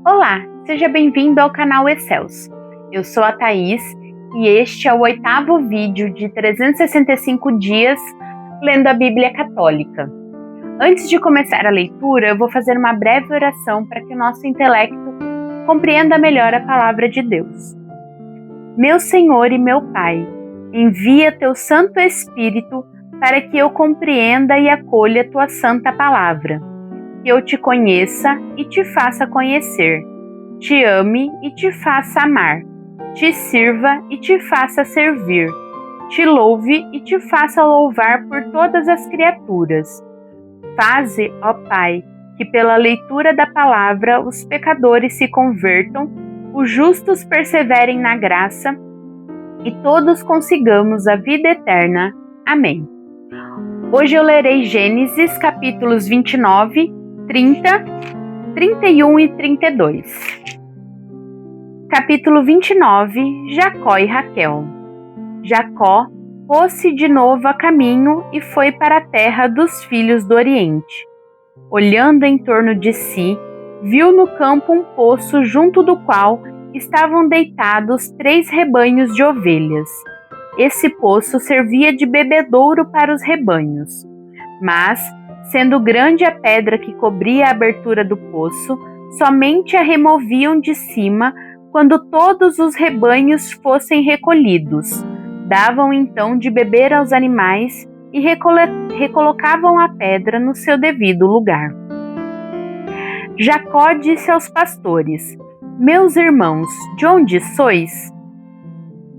Olá, seja bem-vindo ao canal Excelso. Eu sou a Thaís e este é o 8º vídeo de 365 dias lendo a Bíblia Católica. Antes de começar a leitura, eu vou fazer uma breve oração para que o nosso intelecto compreenda melhor a palavra de Deus. Meu Senhor e meu Pai, envia teu Santo Espírito para que eu compreenda e acolha tua santa palavra. Que eu te conheça e te faça conhecer, te ame e te faça amar, te sirva e te faça servir, te louve e te faça louvar por todas as criaturas. Faze, ó Pai, que pela leitura da palavra os pecadores se convertam, os justos perseverem na graça e todos consigamos a vida eterna. Amém. Hoje eu lerei Gênesis capítulos 29, 30, 31 e 32. Capítulo 29, Jacó e Raquel. Jacó pôs-se de novo a caminho e foi para a terra dos filhos do Oriente. Olhando em torno de si, viu no campo um poço junto do qual estavam deitados 3 rebanhos de ovelhas. Esse poço servia de bebedouro para os rebanhos, mas, sendo grande a pedra que cobria a abertura do poço, somente a removiam de cima quando todos os rebanhos fossem recolhidos. Davam então de beber aos animais e recolocavam a pedra no seu devido lugar. Jacó disse aos pastores: Meus irmãos, de onde sois?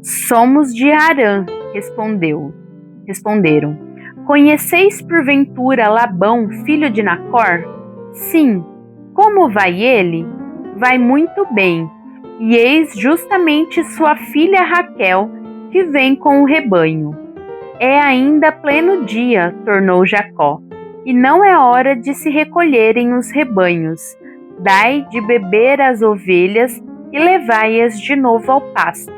Somos de Harã, responderam. Conheceis porventura Labão, filho de Nacor? Sim. Como vai ele? Vai muito bem. E eis justamente sua filha Raquel, que vem com o rebanho. É ainda pleno dia, tornou Jacó, e não é hora de se recolherem os rebanhos. Dai de beber às ovelhas e levai-as de novo ao pasto.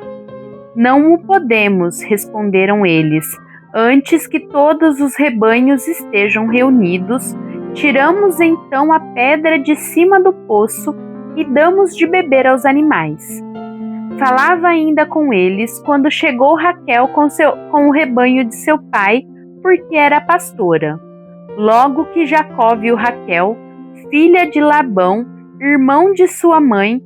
Não o podemos, responderam eles. Antes que todos os rebanhos estejam reunidos, tiramos então a pedra de cima do poço e damos de beber aos animais. Falava ainda com eles quando chegou Raquel com o rebanho de seu pai, porque era pastora. Logo que Jacó viu Raquel, filha de Labão, irmão de sua mãe,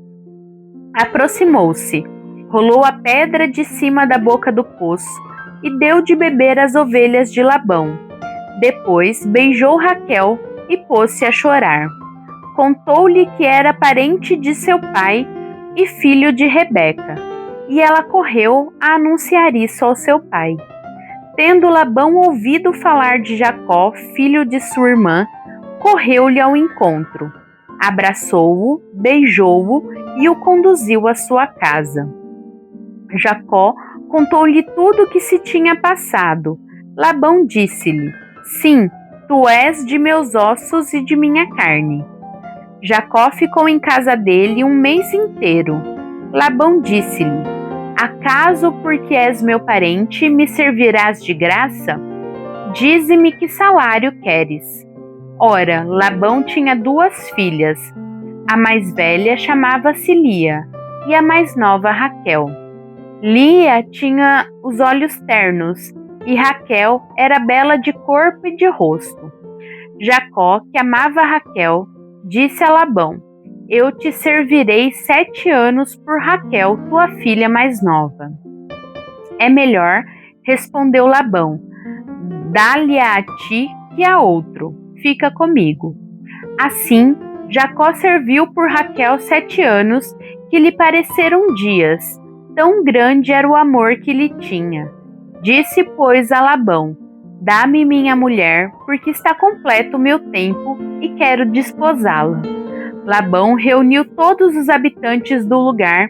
aproximou-se, rolou a pedra de cima da boca do poço e deu de beber às ovelhas de Labão. Depois beijou Raquel e pôs-se a chorar. Contou-lhe que era parente de seu pai e filho de Rebeca, e ela correu a anunciar isso ao seu pai. Tendo Labão ouvido falar de Jacó, filho de sua irmã, correu-lhe ao encontro, abraçou-o, beijou-o e o conduziu à sua casa. Jacó contou-lhe tudo o que se tinha passado. Labão disse-lhe: Sim, tu és de meus ossos e de minha carne. Jacó ficou em casa dele 1 mês inteiro. Labão disse-lhe: Acaso, porque és meu parente, me servirás de graça? Dize-me que salário queres. Ora, Labão tinha 2 filhas. A mais velha chamava-se Lia, e a mais nova Raquel. Lia tinha os olhos ternos, e Raquel era bela de corpo e de rosto. Jacó, que amava Raquel, disse a Labão: Eu te servirei 7 anos por Raquel, tua filha mais nova. É melhor, respondeu Labão, dá-lhe-a a ti que a outro. Fica comigo. Assim, Jacó serviu por Raquel 7 anos, que lhe pareceram dias. Tão grande era o amor que lhe tinha. Disse, pois, a Labão: Dá-me minha mulher, porque está completo o meu tempo e quero desposá-la. Labão reuniu todos os habitantes do lugar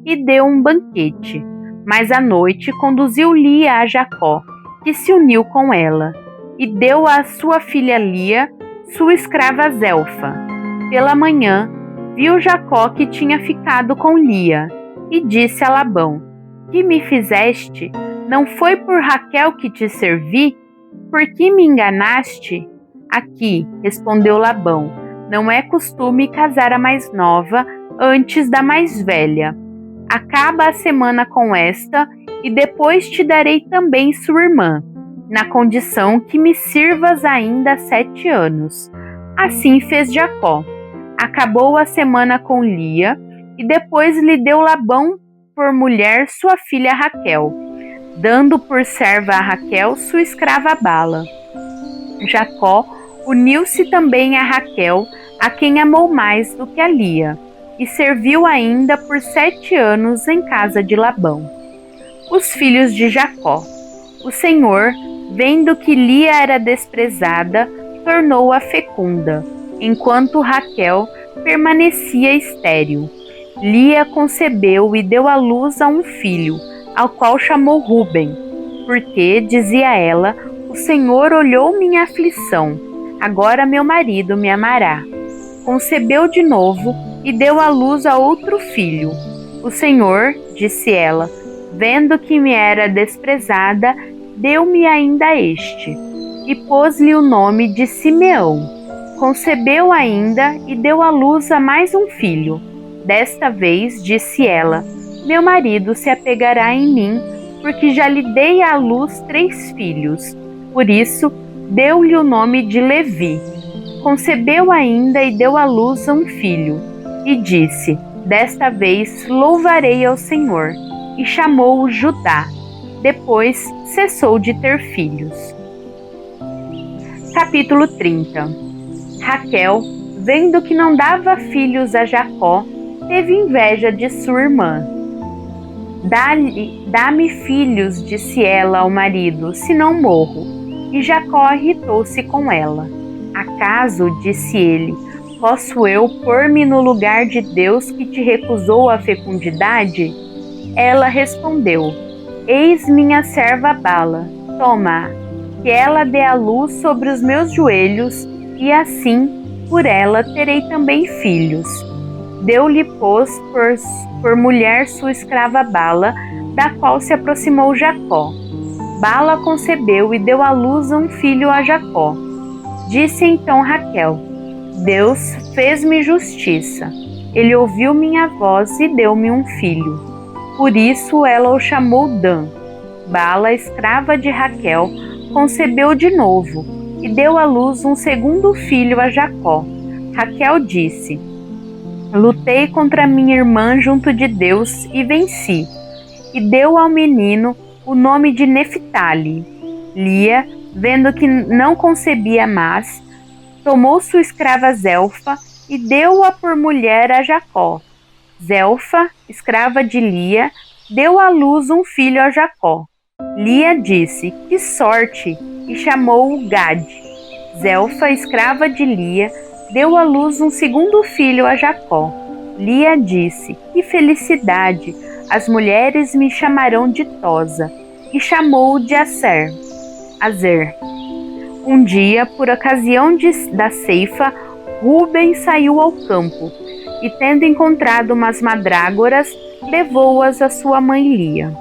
e deu um banquete. Mas à noite conduziu Lia a Jacó, que se uniu com ela, e deu à sua filha Lia, sua escrava Zelfa. Pela manhã, viu Jacó que tinha ficado com Lia, e disse a Labão: Que me fizeste? Não foi por Raquel que te servi? Por que me enganaste? Aqui, respondeu Labão, não é costume casar a mais nova antes da mais velha. Acaba a semana com esta, e depois te darei também sua irmã, na condição que me sirvas ainda 7 anos. Assim fez Jacó. Acabou a semana com Lia, e depois lhe deu Labão por mulher sua filha Raquel, dando por serva a Raquel sua escrava Bala. Jacó uniu-se também a Raquel, a quem amou mais do que a Lia, e serviu ainda por 7 anos em casa de Labão. Os filhos de Jacó. O Senhor, vendo que Lia era desprezada, tornou-a fecunda, enquanto Raquel permanecia estéril. Lia concebeu e deu à luz a um filho, ao qual chamou Ruben, porque, dizia ela, o Senhor olhou minha aflição, agora meu marido me amará. Concebeu de novo e deu à luz a outro filho. O Senhor, disse ela, vendo que me era desprezada, deu-me ainda este, e pôs-lhe o nome de Simeão. Concebeu ainda e deu à luz a mais um filho. Desta vez, disse ela, meu marido se apegará em mim, porque já lhe dei à luz 3 filhos. Por isso, deu-lhe o nome de Levi. Concebeu ainda e deu à luz a um filho. E disse, desta vez louvarei ao Senhor. E chamou-o Judá. Depois cessou de ter filhos. Capítulo 30. Raquel, vendo que não dava filhos a Jacó, teve inveja de sua irmã. Dá-me filhos, disse ela ao marido, senão morro. E Jacó irritou-se com ela. Acaso, disse ele, posso eu pôr-me no lugar de Deus que te recusou a fecundidade? Ela respondeu, eis minha serva Bala, toma-a, que ela dê à luz sobre os meus joelhos, e assim, por ela, terei também filhos. Deu-lhe, pois, por mulher sua escrava Bala, da qual se aproximou Jacó. Bala concebeu e deu à luz um filho a Jacó. Disse então Raquel, Deus fez-me justiça. Ele ouviu minha voz e deu-me um filho. Por isso ela o chamou Dan. Bala, escrava de Raquel, concebeu de novo e deu à luz um segundo filho a Jacó. Raquel disse, lutei contra minha irmã junto de Deus e venci. E deu ao menino o nome de Neftali. Lia, vendo que não concebia mais, tomou sua escrava Zelfa e deu-a por mulher a Jacó. Zelfa, escrava de Lia, deu à luz um filho a Jacó. Lia disse, que sorte, e chamou-o Gade. Zelfa, escrava de Lia, deu à luz um segundo filho a Jacó. Lia disse, que felicidade, as mulheres me chamarão ditosa, e chamou-o de Azer. Um dia, por ocasião da ceifa, Ruben saiu ao campo, e tendo encontrado umas mandrágoras, levou-as a sua mãe Lia.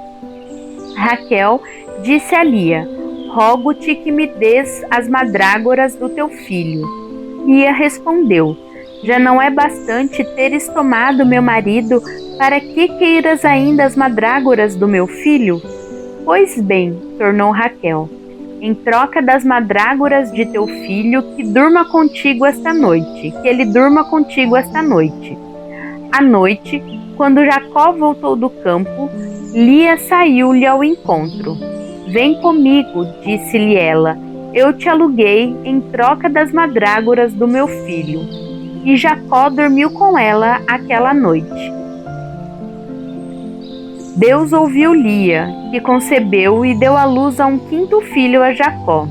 Raquel disse a Lia, rogo-te que me des as mandrágoras do teu filho. Lia respondeu, já não é bastante teres tomado meu marido, para que queiras ainda as mandrágoras do meu filho? Pois bem, tornou Raquel, em troca das mandrágoras de teu filho, que ele durma contigo esta noite. À noite, quando Jacó voltou do campo, Lia saiu-lhe ao encontro. Vem comigo, disse-lhe ela, eu te aluguei em troca das mandrágoras do meu filho. E Jacó dormiu com ela aquela noite. Deus ouviu Lia, que concebeu e deu à luz a um quinto filho a Jacó.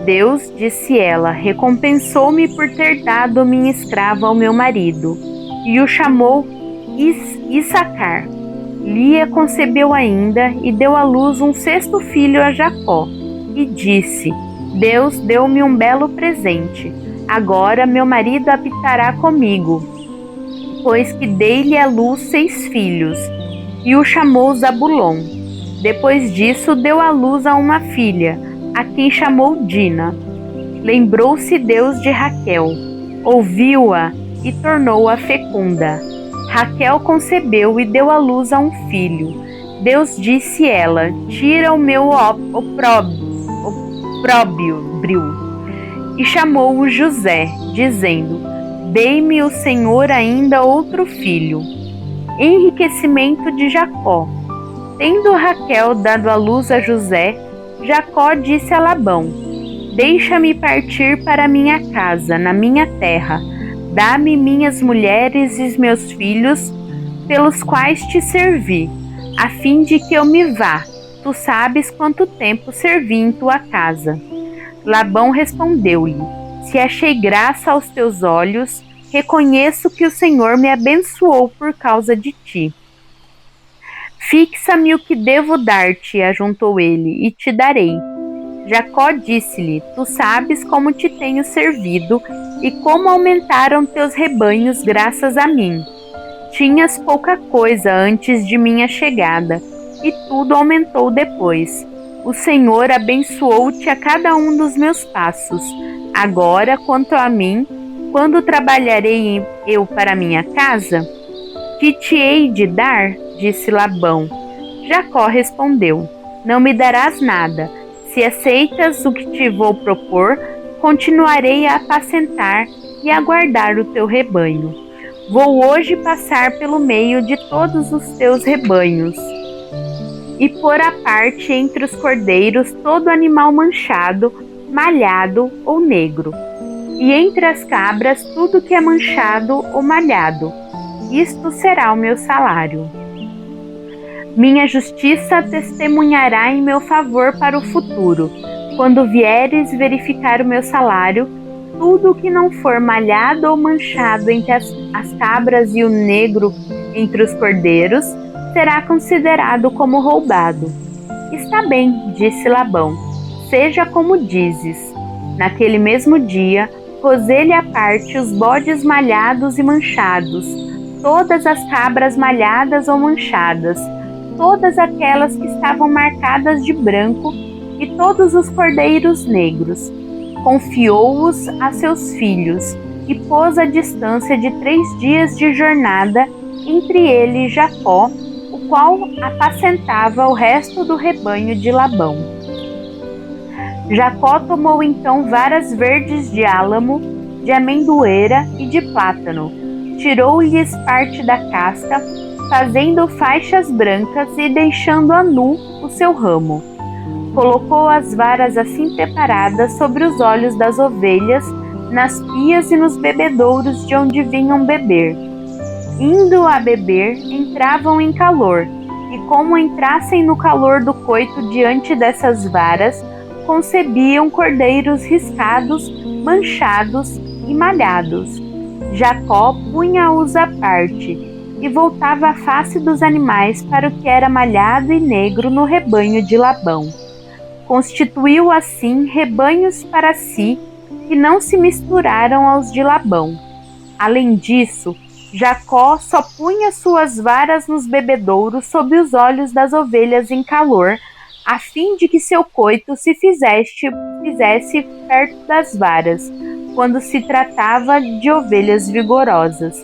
Deus, disse ela, recompensou-me por ter dado minha escrava ao meu marido, e o chamou Issacar. Lia concebeu ainda e deu à luz um sexto filho a Jacó, e disse, Deus deu-me um belo presente, agora meu marido habitará comigo, pois que dei-lhe à luz 6 filhos, e o chamou Zabulon. Depois disso deu à luz a uma filha, a quem chamou Dina. Lembrou-se Deus de Raquel, ouviu-a e tornou-a fecunda. Raquel concebeu e deu à luz a um filho. Deus disse ela: tira o meu opróbrio. E chamou-o José, dizendo: dei-me o Senhor ainda outro filho. Enriquecimento de Jacó. Tendo Raquel dado à luz a José, Jacó disse a Labão: deixa-me partir para minha casa, na minha terra. Dá-me minhas mulheres e meus filhos, pelos quais te servi, a fim de que eu me vá. Tu sabes quanto tempo servi em tua casa. Labão respondeu-lhe: se achei graça aos teus olhos, reconheço que o Senhor me abençoou por causa de ti. Fixa-me o que devo dar-te, ajuntou ele, e te darei. Jacó disse-lhe: tu sabes como te tenho servido e como aumentaram teus rebanhos graças a mim. Tinhas pouca coisa antes de minha chegada, e tudo aumentou depois. O Senhor abençoou-te a cada um dos meus passos. Agora, quanto a mim, quando trabalharei eu para minha casa? Que te hei de dar? Disse Labão. Jacó respondeu: não me darás nada. Se aceitas o que te vou propor, continuarei a apacentar e a guardar o teu rebanho. Vou hoje passar pelo meio de todos os teus rebanhos e pôr à parte entre os cordeiros todo animal manchado, malhado ou negro, e entre as cabras tudo que é manchado ou malhado. Isto será o meu salário. Minha justiça testemunhará em meu favor para o futuro. Quando vieres verificar o meu salário, tudo o que não for malhado ou manchado entre as cabras e o negro entre os cordeiros, será considerado como roubado. Está bem, disse Labão, seja como dizes. Naquele mesmo dia, pôs ele à parte os bodes malhados e manchados, todas as cabras malhadas ou manchadas, todas aquelas que estavam marcadas de branco e todos os cordeiros negros. Confiou-os a seus filhos e pôs a distância de 3 dias de jornada entre ele e Jacó, o qual apacentava o resto do rebanho de Labão. Jacó tomou então varas verdes de álamo, de amendoeira e de plátano, tirou-lhes parte da casca, fazendo faixas brancas e deixando a nu o seu ramo. Colocou as varas assim preparadas sobre os olhos das ovelhas, nas pias e nos bebedouros de onde vinham beber. Indo a beber, entravam em calor, e como entrassem no calor do coito diante dessas varas, concebiam cordeiros riscados, manchados e malhados. Jacó punha-os à parte, e voltava a face dos animais para o que era malhado e negro no rebanho de Labão. Constituiu assim rebanhos para si, que não se misturaram aos de Labão. Além disso, Jacó só punha suas varas nos bebedouros sob os olhos das ovelhas em calor, a fim de que seu coito se fizesse perto das varas, quando se tratava de ovelhas vigorosas.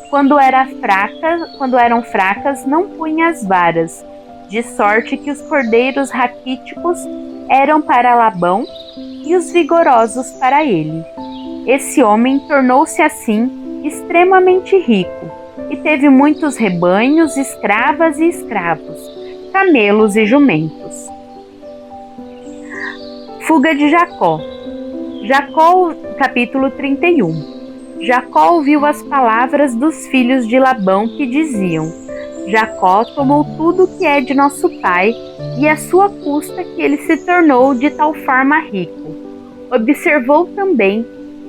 Quando eram fracas, não punha as varas, de sorte que os cordeiros raquíticos eram para Labão e os vigorosos para ele. Esse homem tornou-se assim extremamente rico e teve muitos rebanhos, escravas e escravos, camelos e jumentos. Fuga de Jacó. Capítulo 31. Jacó ouviu as palavras dos filhos de Labão que diziam: Jacó tomou tudo que é de nosso pai, e a sua custa que ele se tornou de tal forma rico. Observou também,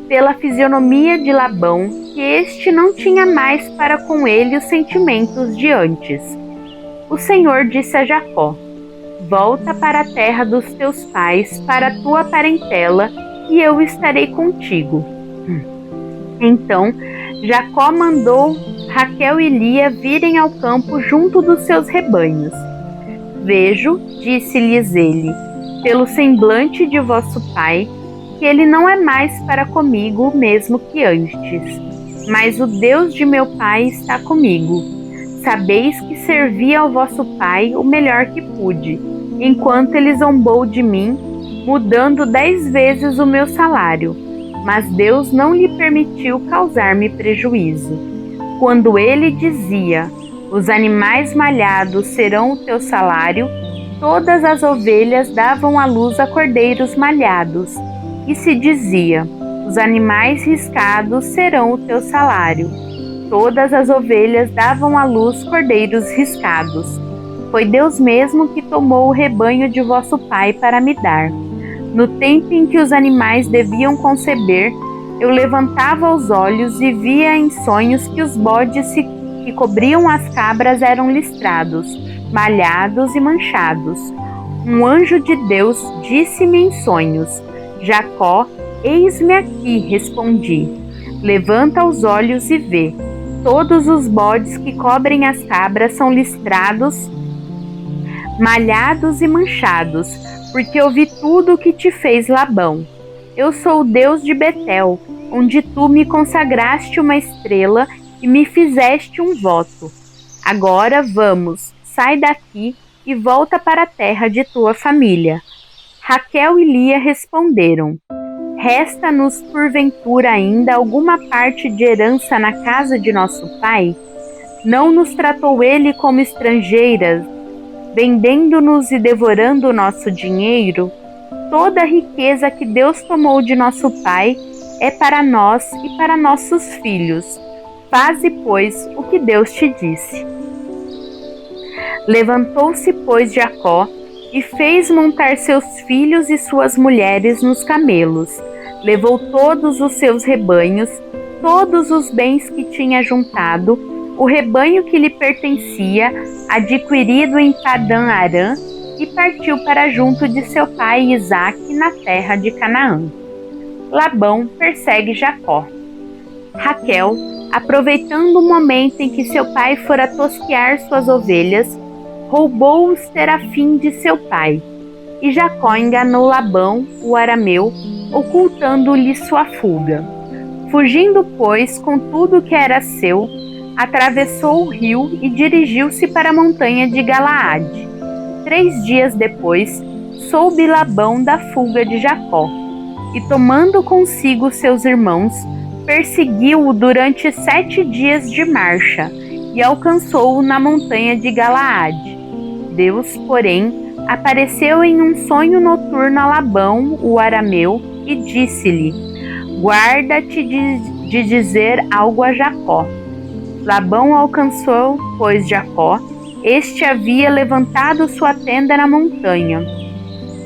pela fisionomia de Labão, que este não tinha mais para com ele os sentimentos de antes. O Senhor disse a Jacó: volta para a terra dos teus pais, para a tua parentela, e eu estarei contigo. Então Jacó mandou Raquel e Lia virem ao campo junto dos seus rebanhos. Vejo, disse-lhes ele, pelo semblante de vosso pai, que ele não é mais para comigo o mesmo que antes. mas o Deus de meu pai está comigo. Sabeis que servi ao vosso pai o melhor que pude, enquanto ele zombou de mim, mudando 10 vezes o meu salário. Mas Deus não lhe permitiu causar-me prejuízo. Quando ele dizia: os animais malhados serão o teu salário, todas as ovelhas davam à luz a cordeiros malhados. E se dizia: os animais riscados serão o teu salário, todas as ovelhas davam à luz cordeiros riscados. Foi Deus mesmo que tomou o rebanho de vosso pai para me dar. No tempo em que os animais deviam conceber, eu levantava os olhos e via em sonhos que os bodes que cobriam as cabras eram listrados, malhados e manchados. Um anjo de Deus disse-me em sonhos: Jacó, eis-me aqui, respondi. Levanta os olhos e vê. Todos os bodes que cobrem as cabras são listrados, malhados e manchados, porque eu vi tudo o que te fez Labão. Eu sou o Deus de Betel, onde tu me consagraste uma estrela e me fizeste um voto. Agora vamos, sai daqui e volta para a terra de tua família. Raquel e Lia responderam: resta-nos porventura ainda alguma parte de herança na casa de nosso pai? Não nos tratou ele como estrangeiras, vendendo-nos e devorando o nosso dinheiro? Toda a riqueza que Deus tomou de nosso pai é para nós e para nossos filhos. Faze, pois, o que Deus te disse. Levantou-se, pois, Jacó e fez montar seus filhos e suas mulheres nos camelos. Levou todos os seus rebanhos, todos os bens que tinha juntado, o rebanho que lhe pertencia, adquirido em Padã-Arã, e partiu para junto de seu pai Isaque na terra de Canaã. Labão persegue Jacó. Raquel, aproveitando o momento em que seu pai fora tosquear suas ovelhas, roubou os terafim de seu pai. E Jacó enganou Labão, o arameu, ocultando-lhe sua fuga. Fugindo, pois, com tudo que era seu, atravessou o rio e dirigiu-se para a montanha de Galaade. 3 dias depois, soube Labão da fuga de Jacó, e tomando consigo seus irmãos, perseguiu-o durante 7 dias de marcha, e alcançou-o na montanha de Galaade. Deus, porém, apareceu em um sonho noturno a Labão, o arameu, e disse-lhe: guarda-te de dizer algo a Jacó. Labão alcançou, pois, Jacó. Este havia levantado sua tenda na montanha,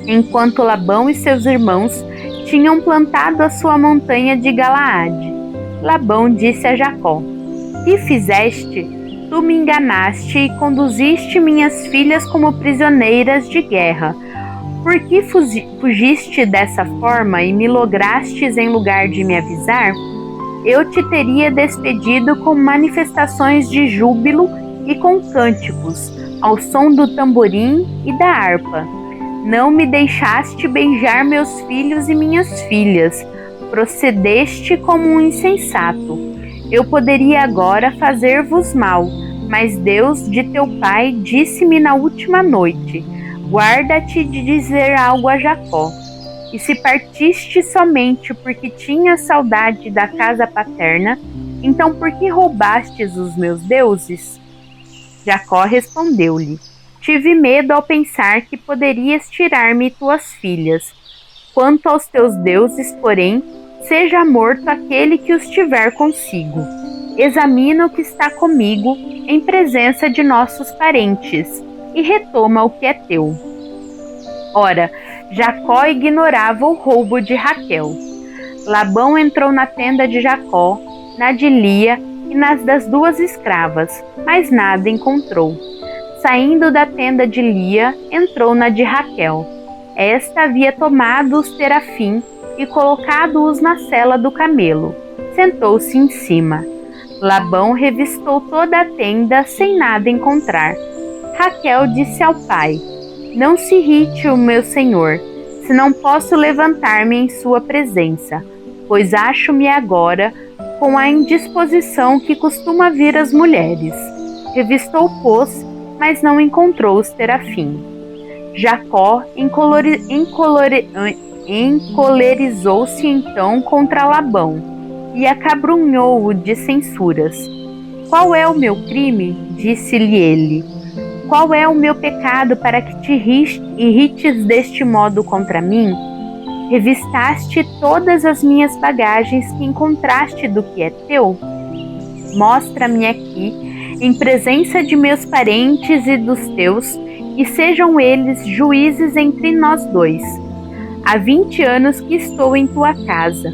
enquanto Labão e seus irmãos tinham plantado a sua montanha de Galaade. Labão disse a Jacó: que fizeste? Tu me enganaste e conduziste minhas filhas como prisioneiras de guerra. Por que fugiste dessa forma e me lograstes em lugar de me avisar? Eu te teria despedido com manifestações de júbilo e com cânticos, ao som do tamborim e da harpa. Não me deixaste beijar meus filhos e minhas filhas. Procedeste como um insensato. Eu poderia agora fazer-vos mal, mas Deus de teu pai disse-me na última noite: guarda-te de dizer algo a Jacó. E se partiste somente porque tinhas saudade da casa paterna, então por que roubastes os meus deuses? Jacó respondeu-lhe: tive medo ao pensar que poderias tirar-me tuas filhas. Quanto aos teus deuses, porém, seja morto aquele que os tiver consigo. Examina o que está comigo em presença de nossos parentes, e retoma o que é teu. Ora, Jacó ignorava o roubo de Raquel. Labão entrou na tenda de Jacó, na de Lia e nas das 2 escravas, mas nada encontrou. Saindo da tenda de Lia, entrou na de Raquel. Esta havia tomado os terafim e colocado-os na sela do camelo. Sentou-se em cima. Labão revistou toda a tenda sem nada encontrar. Raquel disse ao pai: não se irrite, o meu senhor, se não posso levantar-me em sua presença, pois acho-me agora com a indisposição que costuma vir às mulheres. Revistou o poço, mas não encontrou os terafim. Jacó encolerizou-se então contra Labão e acabrunhou-o de censuras. Qual é o meu crime? Disse-lhe ele. Qual é o meu pecado para que te irrites deste modo contra mim? Revistaste todas as minhas bagagens que encontraste do que é teu? Mostra-me aqui, em presença de meus parentes e dos teus, e sejam eles juízes entre nós dois. Há 20 anos que estou em tua casa.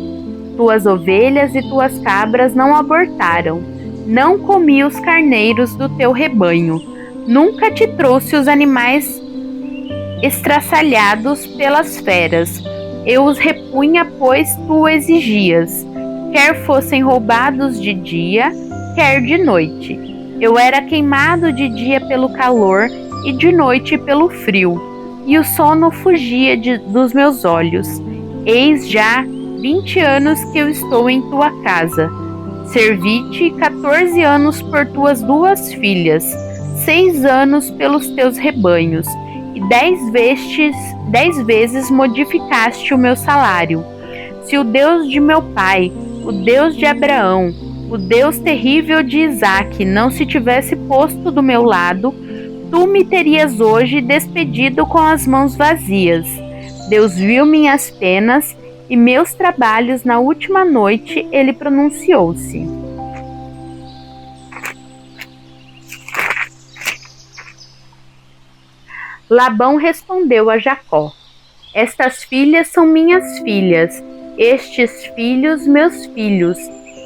Tuas ovelhas e tuas cabras não abortaram. Não comi os carneiros do teu rebanho. Nunca te trouxe os animais estraçalhados pelas feras. Eu os repunha, pois tu exigias, quer fossem roubados de dia, quer de noite. Eu era queimado de dia pelo calor e de noite pelo frio, e o sono fugia dos meus olhos. Eis já 20 anos que eu estou em tua casa. Servi-te 14 anos por tuas 2 filhas, 6 anos pelos teus rebanhos, e 10 vezes modificaste o meu salário. Se o Deus de meu pai, o Deus de Abraão, o Deus terrível de Isaque não se tivesse posto do meu lado, tu me terias hoje despedido com as mãos vazias. Deus viu minhas penas e meus trabalhos na última noite, ele pronunciou-se. Labão respondeu a Jacó: estas filhas são minhas filhas, estes filhos meus filhos,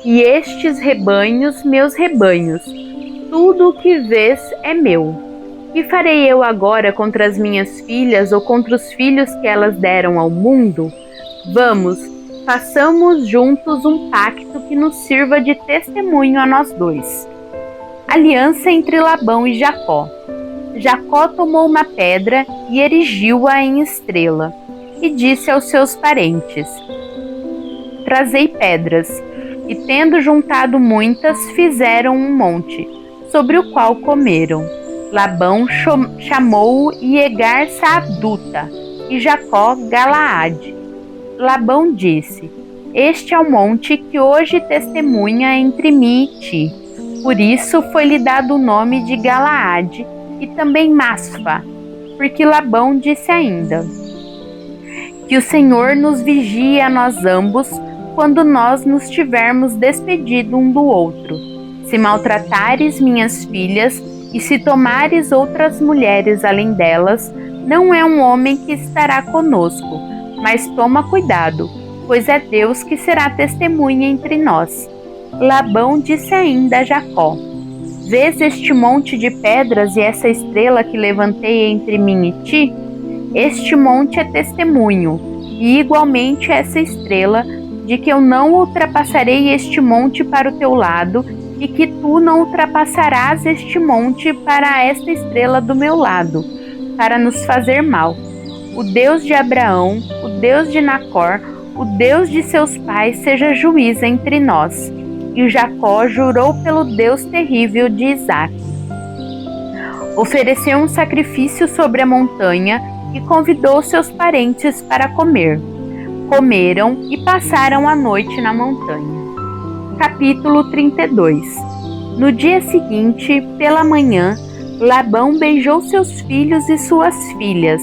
e estes rebanhos meus rebanhos. Tudo o que vês é meu. Que farei eu agora contra as minhas filhas ou contra os filhos que elas deram ao mundo? Vamos, façamos juntos um pacto que nos sirva de testemunho a nós dois. Aliança entre Labão e Jacó. Jacó tomou uma pedra e erigiu-a em estrela, e disse aos seus parentes: trazei pedras. E tendo juntado muitas, fizeram um monte, sobre o qual comeram. Labão chamou-o Iegar Saaduta, e Jacó Galaade. Labão disse: este é o monte que hoje testemunha entre mim e ti. Por isso foi-lhe dado o nome de Galaade, e também Masfa, porque Labão disse ainda: que o Senhor nos vigie a nós ambos, quando nós nos tivermos despedido um do outro. Se maltratares minhas filhas, e se tomares outras mulheres além delas, não é um homem que estará conosco, mas toma cuidado, pois é Deus que será testemunha entre nós. Labão disse ainda a Jacó: vês este monte de pedras e essa estrela que levantei entre mim e ti? Este monte é testemunho, e igualmente essa estrela, de que eu não ultrapassarei este monte para o teu lado, e que tu não ultrapassarás este monte para esta estrela do meu lado, para nos fazer mal. O Deus de Abraão, o Deus de Nacor, o Deus de seus pais, seja juiz entre nós. E Jacó jurou pelo Deus terrível de Isaque. Ofereceu um sacrifício sobre a montanha e convidou seus parentes para comer. Comeram e passaram a noite na montanha. Capítulo 32. No dia seguinte, pela manhã, Labão beijou seus filhos e suas filhas,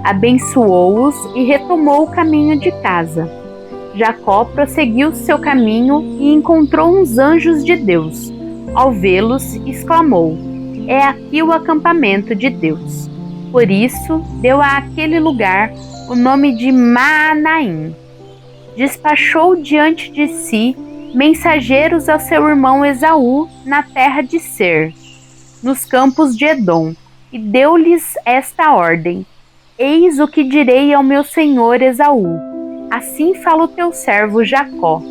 abençoou-os e retomou o caminho de casa. Jacó prosseguiu seu caminho e encontrou uns anjos de Deus. Ao vê-los, exclamou: é aqui o acampamento de Deus. Por isso, deu àquele lugar o nome de Maanaim. Despachou diante de si mensageiros ao seu irmão Esaú na terra de Ser, nos campos de Edom, e deu-lhes esta ordem: eis o que direi ao meu senhor Esaú. Assim fala o teu servo Jacó: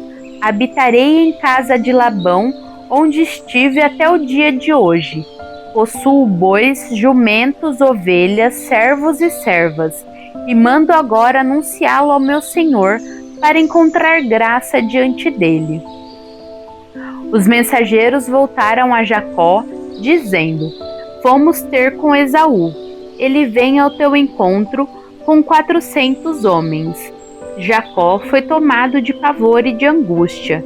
habitarei em casa de Labão, onde estive até o dia de hoje. Possuo bois, jumentos, ovelhas, servos e servas, e mando agora anunciá-lo ao meu senhor, para encontrar graça diante dele. Os mensageiros voltaram a Jacó, dizendo: Fomos ter com Esaú. Ele vem ao teu encontro com 400 homens. Jacó foi tomado de pavor e de angústia.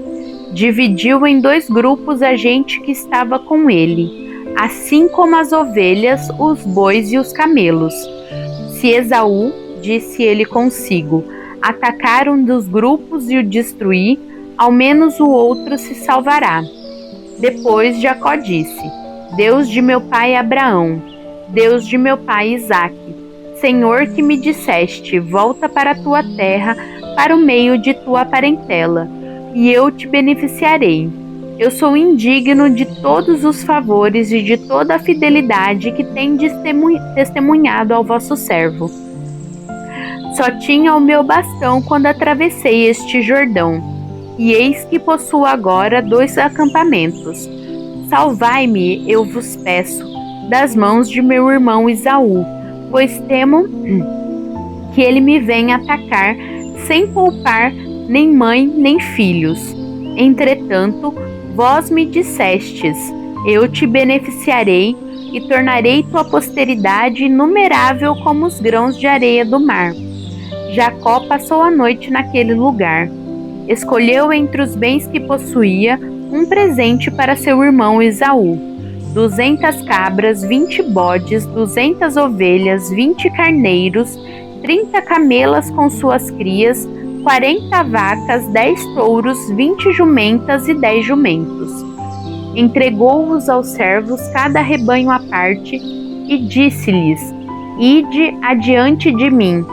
Dividiu em 2 grupos a gente que estava com ele, assim como as ovelhas, os bois e os camelos. Se Esaú, disse ele consigo, atacar um dos grupos e o destruir, ao menos o outro se salvará. Depois Jacó disse: Deus de meu pai Abraão, Deus de meu pai Isaque, Senhor que me disseste, volta para a tua terra, para o meio de tua parentela, e eu te beneficiarei. Eu sou indigno de todos os favores e de toda a fidelidade que tem testemunhado ao vosso servo. Só tinha o meu bastão quando atravessei este Jordão, e eis que possuo agora 2 acampamentos. Salvai-me, eu vos peço, das mãos de meu irmão Esaú, pois temo que ele me venha atacar sem poupar nem mãe nem filhos. Entretanto, vós me dissestes: eu te beneficiarei e tornarei tua posteridade inumerável como os grãos de areia do mar. Jacó passou a noite naquele lugar. Escolheu entre os bens que possuía um presente para seu irmão Esaú: 200 cabras, 20 bodes, 200 ovelhas, 20 carneiros, 30 camelas com suas crias, 40 vacas, 10 touros, 20 jumentas e 10 jumentos. Entregou-os aos servos cada rebanho à parte e disse-lhes: Ide adiante de mim,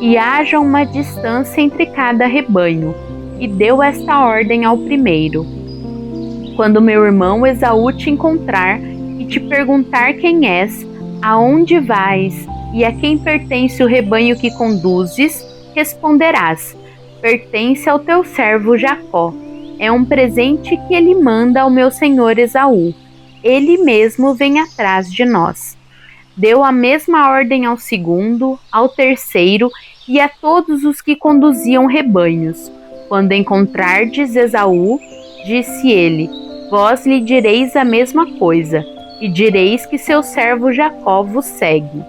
e haja uma distância entre cada rebanho. E deu esta ordem ao primeiro: Quando meu irmão Esaú te encontrar e te perguntar quem és, aonde vais e a quem pertence o rebanho que conduzes, responderás: pertence ao teu servo Jacó. É um presente que ele manda ao meu senhor Esaú. Ele mesmo vem atrás de nós. Deu a mesma ordem ao segundo, ao terceiro e a todos os que conduziam rebanhos. Quando encontrardes Esaú, disse ele, vós lhe direis a mesma coisa, e direis que seu servo Jacó vos segue.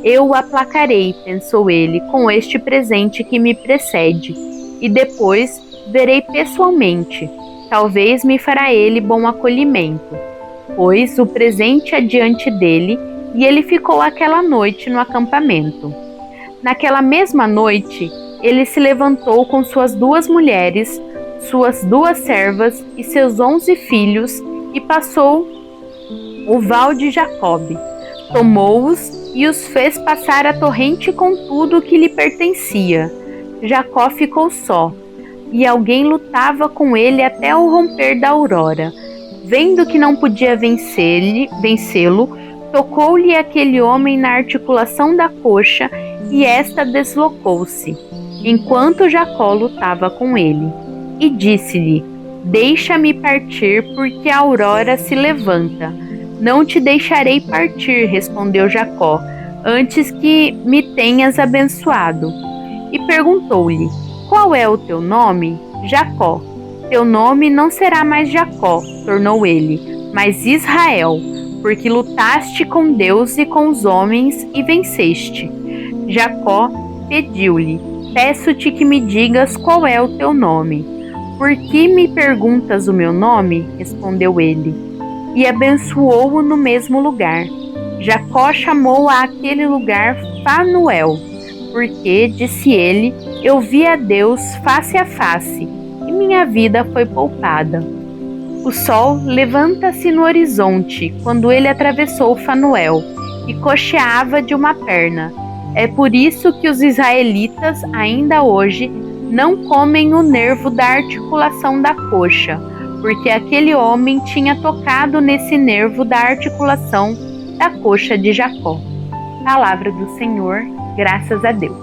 Eu o aplacarei, pensou ele, com este presente que me precede, e depois verei pessoalmente. Talvez me fará ele bom acolhimento. Pôs o presente adiante dele, e ele ficou aquela noite no acampamento. Naquela mesma noite, ele se levantou com suas 2 mulheres, suas 2 servas e seus 11 filhos, e passou o val de Jacobe. Tomou-os e os fez passar a torrente com tudo o que lhe pertencia. Jacó ficou só, e alguém lutava com ele até o romper da aurora. Vendo que não podia vencê-lo, tocou-lhe aquele homem na articulação da coxa, e esta deslocou-se, enquanto Jacó lutava com ele. E disse-lhe: deixa-me partir, porque a aurora se levanta. Não te deixarei partir, respondeu Jacó, antes que me tenhas abençoado. E perguntou-lhe: qual é o teu nome? Jacó. Teu nome não será mais Jacó, tornou ele, mas Israel, porque lutaste com Deus e com os homens e venceste. Jacó pediu-lhe: peço-te que me digas qual é o teu nome. Por que me perguntas o meu nome? Respondeu ele. E abençoou-o no mesmo lugar. Jacó chamou a aquele lugar Fanuel, porque, disse ele, eu vi a Deus face a face, e minha vida foi poupada. O sol levanta-se no horizonte quando ele atravessou Fanuel, e coxeava de uma perna. É por isso que os israelitas, ainda hoje, não comem o nervo da articulação da coxa, porque aquele homem tinha tocado nesse nervo da articulação da coxa de Jacó. Palavra do Senhor, graças a Deus.